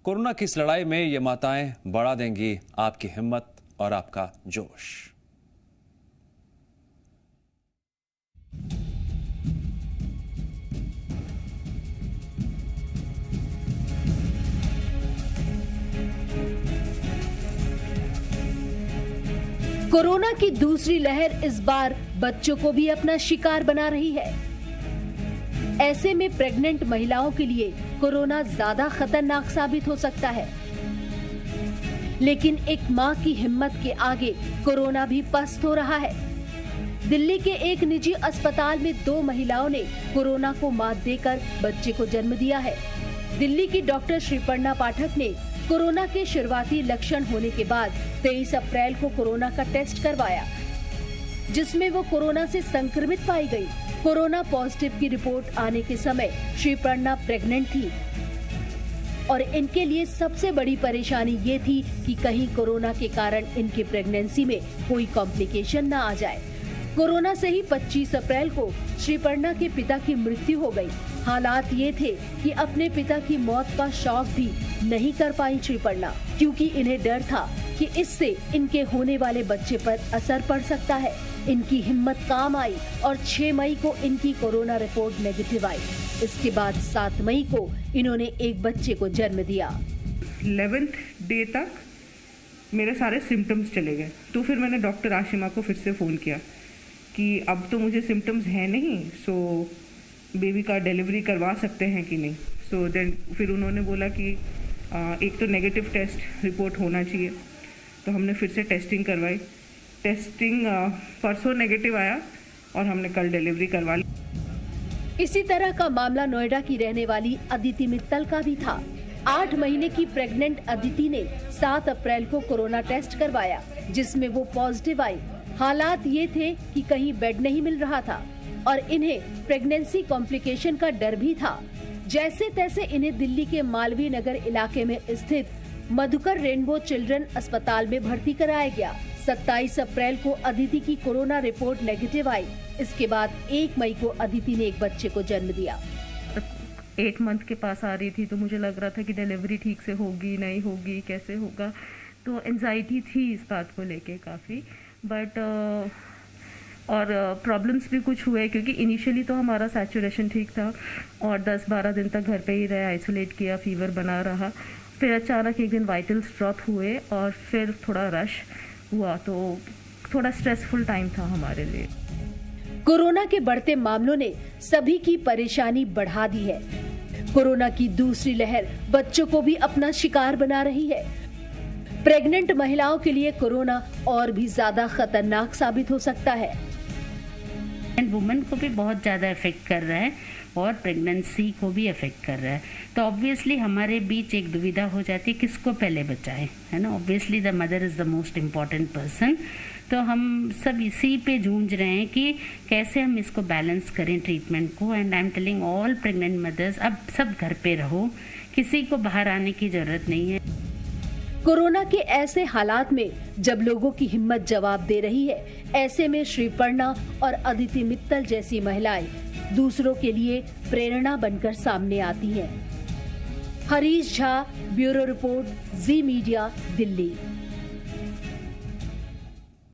Corona की इस लड़ाई में ये माताएं बढ़ा देंगी आपकी हिम्मत और आपका जोश। कोरोना की दूसरी लहर इस बार बच्चों को भी अपना शिकार बना रही है। ऐसे में प्रेग्नेंट महिलाओं के लिए कोरोना ज्यादा खतरनाक साबित हो सकता है, लेकिन एक मां की हिम्मत के आगे कोरोना भी पस्त हो रहा है। दिल्ली के एक निजी अस्पताल में 2 महिलाओं ने कोरोना को मात देकर बच्चे को जन्म दिया है। दिल्ली की डॉक्टर श्रीपर्णा पाठक ने कोरोना के शुरुआती लक्षण होने के बाद 23 अप्रैल को कोरोना का टेस्ट करवाया, जिसमें वो कोरोना से संक्रमित पाई गई। कोरोना पॉजिटिव की रिपोर्ट आने के समय श्रीपर्णा प्रेग्नेंट थी और इनके लिए सबसे बड़ी परेशानी ये थी कि कहीं कोरोना के कारण इनकी प्रेगनेंसी में कोई कॉम्प्लिकेशन न आ जाए। कोरोना से ही 25 अप्रैल को श्रीपर्णा के पिता की मृत्यु हो गई। हालात ये थे कि अपने पिता की मौत का शौक भी नहीं कर पाई श्रीपर्णा, क्योंकि इन्हें डर था कि इससे इनके होने वाले बच्चे पर असर पड़ सकता है। इनकी हिम्मत काम आई और 6 मई को इनकी कोरोना रिपोर्ट नेगेटिव आई। इसके बाद 7 मई को इन्होंने एक बच्चे को जन्म दिया। 11th डे तक मेरे सारे सिम्टम्स चले गए, तो फिर मैंने डॉक्टर आशिमा को फिर से फ़ोन किया कि अब तो मुझे सिम्टम्स हैं नहीं, सो बेबी का डिलीवरी करवा सकते हैं कि नहीं। सो देन फिर उन्होंने बोला कि एक तो नेगेटिव टेस्ट रिपोर्ट होना चाहिए, तो हमने फिर से टेस्टिंग करवाई। टेस्टिंग परसों नेगेटिव आया और हमने कल डिलीवरी करवा ली। इसी तरह का मामला नोएडा की रहने वाली अदिति मित्तल का भी था। 8 महीने की प्रेग्नेंट अदिति ने 7 अप्रैल को कोरोना टेस्ट करवाया, जिसमें वो पॉजिटिव आई। हालात ये थे कि कहीं बेड नहीं मिल रहा था और इन्हें प्रेगनेंसी कॉम्प्लिकेशन का डर भी था। जैसे तैसे इन्हें दिल्ली के मालवीय नगर इलाके में स्थित मधुकर रेनबो चिल्ड्रन अस्पताल में भर्ती कराया गया। 27 अप्रैल को अदिति की कोरोना रिपोर्ट नेगेटिव आई। इसके बाद 1 मई को अदिति ने एक बच्चे को जन्म दिया। 8 मंथ के पास आ रही थी, तो मुझे लग रहा था कि डिलीवरी ठीक से होगी नहीं होगी, कैसे होगा, तो एंजाइटी थी इस बात को लेके काफ़ी। बट और प्रॉब्लम्स भी कुछ हुए, क्योंकि इनिशियली तो हमारा सैचुरेशन ठीक था और 10-12 दिन तक घर पे ही रहे, आइसोलेट किया, फीवर बना रहा। फिर अचानक एक दिन वाइटल्स ड्रॉप हुए और फिर थोड़ा रश हुआ, तो थोड़ा स्ट्रेसफुल टाइम था हमारे लिए। कोरोना के बढ़ते मामलों ने सभी की परेशानी बढ़ा दी है। कोरोना की दूसरी लहर बच्चों को भी अपना शिकार बना रही है। प्रेग्नेंट महिलाओं के लिए कोरोना और भी ज्यादा खतरनाक साबित हो सकता है। वुमेन को भी बहुत ज़्यादा इफेक्ट कर रहा है और प्रेगनेंसी को भी इफेक्ट कर रहा है, तो ऑब्वियसली हमारे बीच एक दुविधा हो जाती है किसको पहले बचाएं, है ना। Obviously the mother is the most important person. तो हम सब इसी पे जूझ रहे हैं कि कैसे हम इसको बैलेंस करें ट्रीटमेंट को। And I am telling all pregnant mothers, अब सब घर पे रहो, किसी को बाहर आने की ज़रूरत नहीं है। कोरोना के ऐसे हालात में जब लोगों की हिम्मत जवाब दे रही है, ऐसे में श्रीपर्णा और अदिति मित्तल जैसी महिलाएं दूसरों के लिए प्रेरणा बनकर सामने आती हैं। हरीश झा, ब्यूरो रिपोर्ट, जी मीडिया, दिल्ली।